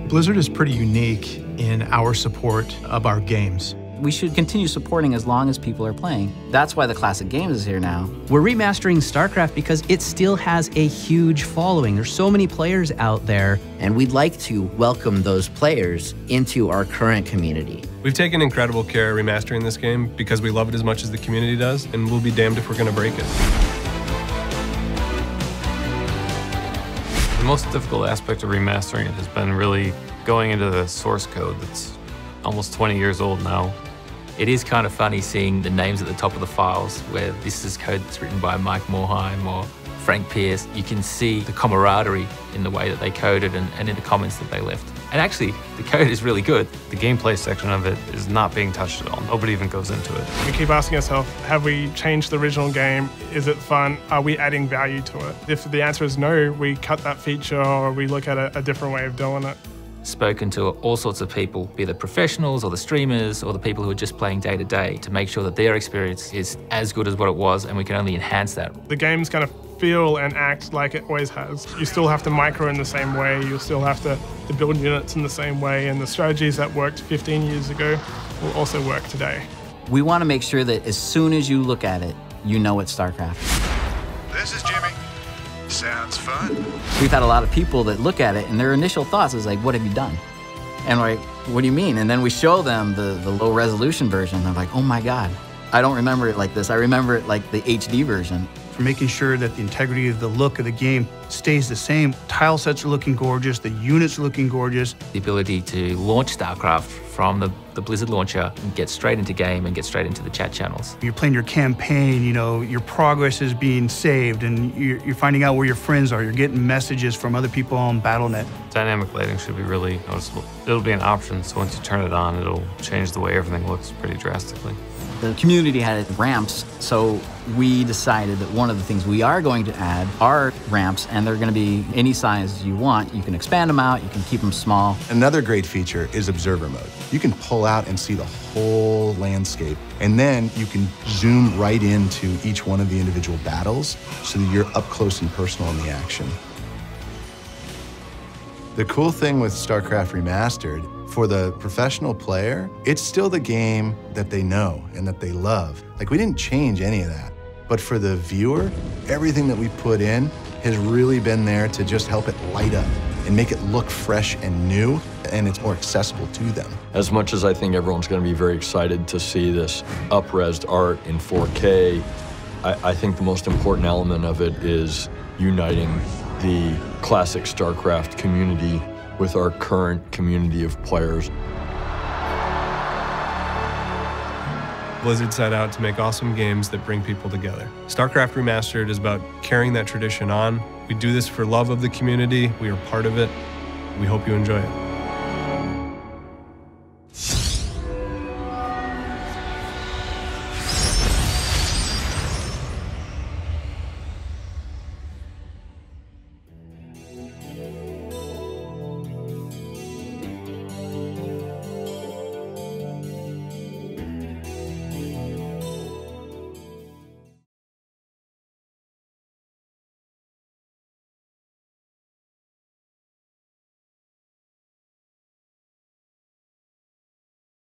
Blizzard is pretty unique in our support of our games. We should continue supporting as long as people are playing. That's why the Classic Games is here now. We're remastering StarCraft because it still has a huge following. There's so many players out there. And we'd like to welcome those players into our current community. We've taken incredible care remastering this game because we love it as much as the community does, and we'll be damned if we're going to break it. The most difficult aspect of remastering it has been really going into the source code that's almost 20 years old now. It is kind of funny seeing the names at the top of the files where this is code that's written by Mike Morheim or Frank Pierce. You can see the camaraderie in the way that they coded and in the comments that they left. And actually, the code is really good. The gameplay section of it is not being touched at all. Nobody even goes into it. We keep asking ourselves, have we changed the original game? Is it fun? Are we adding value to it? If the answer is no, we cut that feature or we look at a different way of doing it. Spoken to all sorts of people, be they professionals or the streamers or the people who are just playing day to day, to make sure that their experience is as good as what it was, and we can only enhance that. The game's going to feel and act like it always has. You still have to micro in the same way, you still have to build units in the same way, and the strategies that worked 15 years ago will also work today. We want to make sure that as soon as you look at it, you know it's StarCraft. This is Jimmy. Sounds fun. We've had a lot of people that look at it and their initial thoughts is like, what have you done? And we're like, what do you mean? And then we show them the low resolution version. They're like, oh my God, I don't remember it like this. I remember it like the HD version. For making sure that the integrity of the look of the game stays the same. Tile sets are looking gorgeous, the units are looking gorgeous. The ability to launch StarCraft from the Blizzard launcher and get straight into game and get straight into the chat channels. You're playing your campaign, you know, your progress is being saved and you're finding out where your friends are. You're getting messages from other people on Battle.net. Dynamic lighting should be really noticeable. It'll be an option, so once you turn it on, it'll change the way everything looks pretty drastically. The community had ramps, so we decided that one of the things we are going to add are ramps, and they're going to be any size you want. You can expand them out, you can keep them small. Another great feature is observer mode. You can pull out and see the whole landscape, and then you can zoom right into each one of the individual battles so that you're up close and personal in the action. The cool thing with StarCraft Remastered, for the professional player, it's still the game that they know and that they love. Like, we didn't change any of that. But for the viewer, everything that we put in has really been there to just help it light up and make it look fresh and new, and it's more accessible to them. As much as I think everyone's going to be very excited to see this up-resed art in 4K, I think the most important element of it is uniting the classic StarCraft community with our current community of players. Blizzard set out to make awesome games that bring people together. StarCraft Remastered is about carrying that tradition on. We do this for love of the community. We are part of it. We hope you enjoy it.